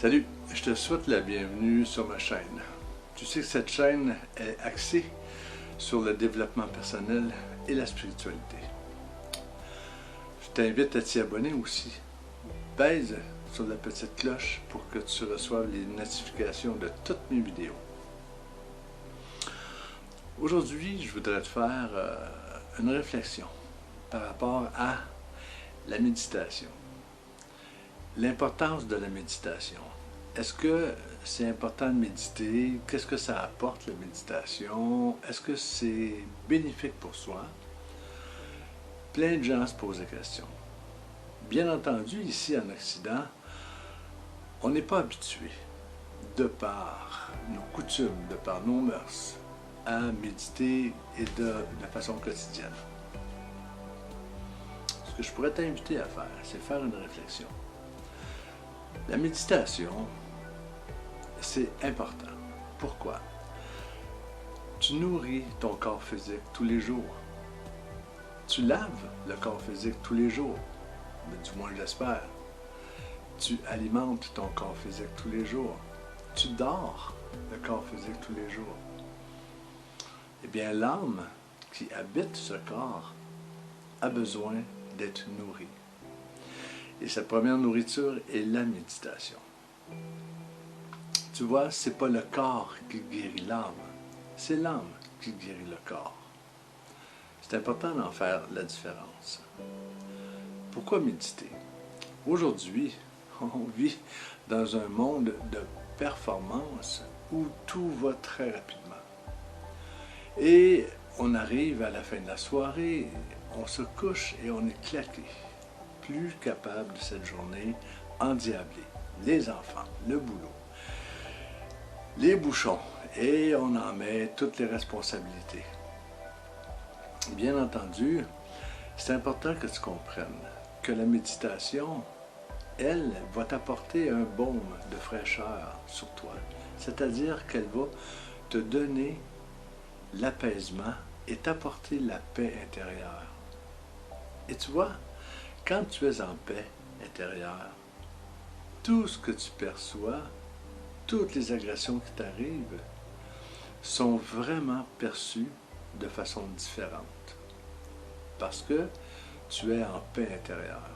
Salut, je te souhaite la bienvenue sur ma chaîne. Tu sais que cette chaîne est axée sur le développement personnel et la spiritualité. Je t'invite à t'y abonner aussi. Pèse sur la petite cloche pour que tu reçoives les notifications de toutes mes vidéos. Aujourd'hui, je voudrais te faire une réflexion par rapport à la méditation. L'importance de la méditation. Est-ce que c'est important de méditer? Qu'est-ce que ça apporte, la méditation? Est-ce que c'est bénéfique pour soi? Plein de gens se posent la question. Bien entendu, ici en Occident, on n'est pas habitué, de par nos coutumes, de par nos mœurs, à méditer et de façon quotidienne. Ce que je pourrais t'inviter à faire, c'est faire une réflexion. La méditation, c'est important. Pourquoi? Tu nourris ton corps physique tous les jours. Tu laves le corps physique tous les jours, mais du moins j'espère. Tu alimentes ton corps physique tous les jours. Tu dors le corps physique tous les jours. Eh bien, l'âme qui habite ce corps a besoin d'être nourrie. Et cette première nourriture est la méditation. Tu vois, ce n'est pas le corps qui guérit l'âme, c'est l'âme qui guérit le corps. C'est important d'en faire la différence. Pourquoi méditer? Aujourd'hui, on vit dans un monde de performance où tout va très rapidement. Et on arrive à la fin de la soirée, on se couche et on est claqué. Plus capable de cette journée endiablée. Les enfants, le boulot, les bouchons, et on en met toutes les responsabilités. Bien entendu, c'est important que tu comprennes que la méditation, elle, va t'apporter un baume de fraîcheur sur toi. C'est-à-dire qu'elle va te donner l'apaisement et t'apporter la paix intérieure. Et tu vois, quand tu es en paix intérieure, tout ce que tu perçois, toutes les agressions qui t'arrivent, sont vraiment perçues de façon différente. Parce que tu es en paix intérieure.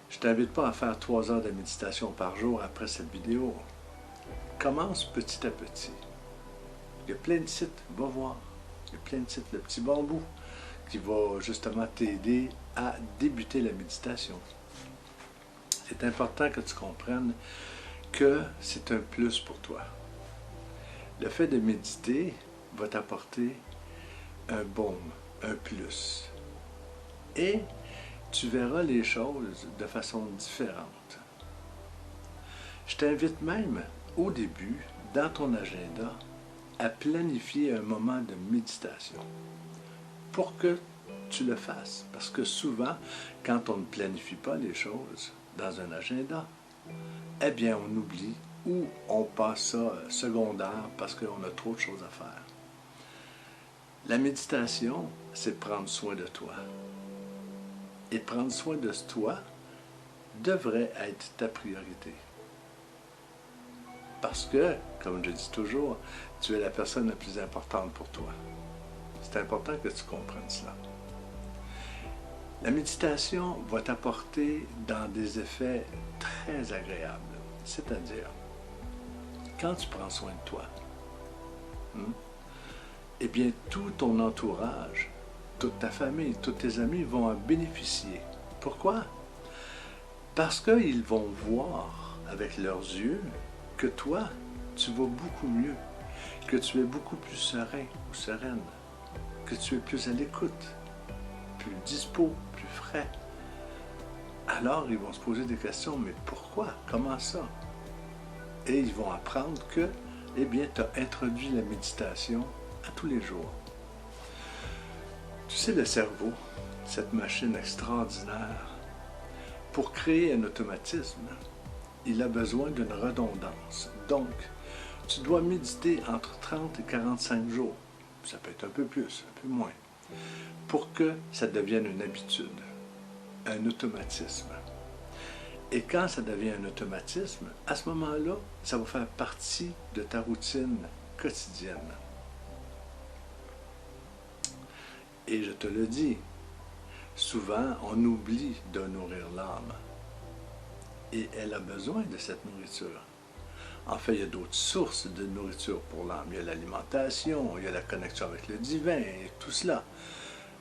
Je ne t'invite pas à faire 3 heures de méditation par jour après cette vidéo. Commence petit à petit. Il y a plein de sites, va voir. Il y a plein de sites, le petit bambou, qui va justement t'aider à débuter la méditation. C'est important que tu comprennes que c'est un plus pour toi. Le fait de méditer va t'apporter un baume, un plus. Et tu verras les choses de façon différente. Je t'invite même, au début, dans ton agenda, à planifier un moment de méditation pour que tu le fasses. Parce que souvent, quand on ne planifie pas les choses dans un agenda, eh bien, on oublie ou on passe ça secondaire parce qu'on a trop de choses à faire. La méditation, c'est prendre soin de toi. Et prendre soin de toi devrait être ta priorité. Parce que, comme je dis toujours, tu es la personne la plus importante pour toi. C'est important que tu comprennes cela. La méditation va t'apporter dans des effets très agréables. C'est-à-dire, quand tu prends soin de toi, eh bien, tout ton entourage, toute ta famille, tous tes amis vont en bénéficier. Pourquoi? Parce qu'ils vont voir avec leurs yeux que toi, tu vas beaucoup mieux, que tu es beaucoup plus serein ou sereine, que tu es plus à l'écoute, plus dispo, plus frais. Alors, ils vont se poser des questions, mais pourquoi? Comment ça? Et ils vont apprendre que, eh bien, tu as introduit la méditation à tous les jours. Tu sais, le cerveau, cette machine extraordinaire, pour créer un automatisme, il a besoin d'une redondance. Donc, tu dois méditer entre 30 et 45 jours. Ça peut être un peu plus, un peu moins, pour que ça devienne une habitude, un automatisme. Et quand ça devient un automatisme, à ce moment-là, ça va faire partie de ta routine quotidienne. Et je te le dis, souvent on oublie de nourrir l'âme. Et elle a besoin de cette nourriture. En fait, il y a d'autres sources de nourriture pour l'âme. Il y a l'alimentation, il y a la connexion avec le divin et tout cela.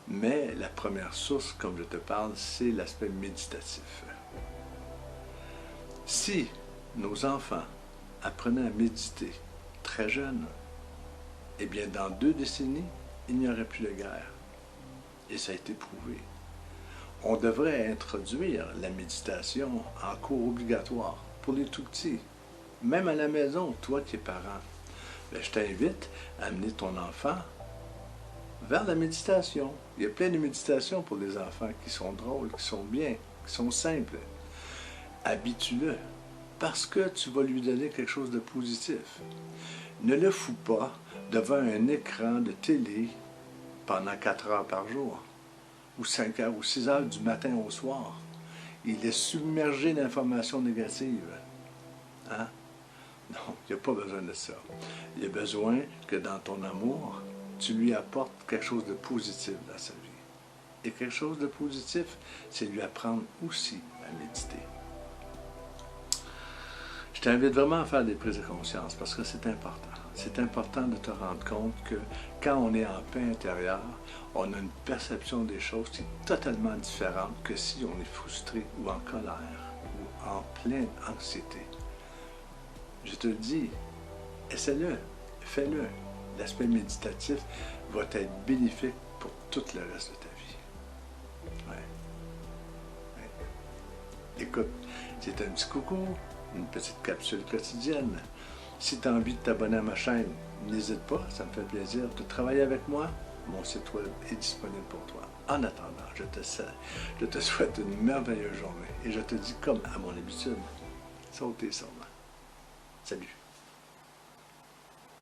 Mais la première source, comme je te parle, c'est l'aspect méditatif. Si nos enfants apprenaient à méditer très jeunes, eh bien, dans 2 décennies, il n'y aurait plus de guerre. Et ça a été prouvé. On devrait introduire la méditation en cours obligatoire pour les tout-petits. Même à la maison, toi qui es parent. Bien, je t'invite à amener ton enfant vers la méditation. Il y a plein de méditations pour les enfants qui sont drôles, qui sont bien, qui sont simples. Habitue-le, parce que tu vas lui donner quelque chose de positif. Ne le fous pas devant un écran de télé pendant 4 heures par jour, ou 5 heures ou 6 heures du matin au soir. Il est submergé d'informations négatives. Hein? Non, il n'y a pas besoin de ça. Il y a besoin que dans ton amour, tu lui apportes quelque chose de positif dans sa vie. Et quelque chose de positif, c'est lui apprendre aussi à méditer. Je t'invite vraiment à faire des prises de conscience parce que c'est important. C'est important de te rendre compte que quand on est en paix intérieure, on a une perception des choses qui est totalement différente que si on est frustré ou en colère ou en pleine anxiété. Je te le dis, essaie-le, fais-le. L'aspect méditatif va être bénéfique pour tout le reste de ta vie. Ouais. Ouais. Écoute, c'est un petit coucou, une petite capsule quotidienne. Si tu as envie de t'abonner à ma chaîne, n'hésite pas, ça me fait plaisir de travailler avec moi. Mon site web est disponible pour toi. En attendant, je te souhaite une merveilleuse journée et je te dis comme à mon habitude, sautez sûrement. Salut!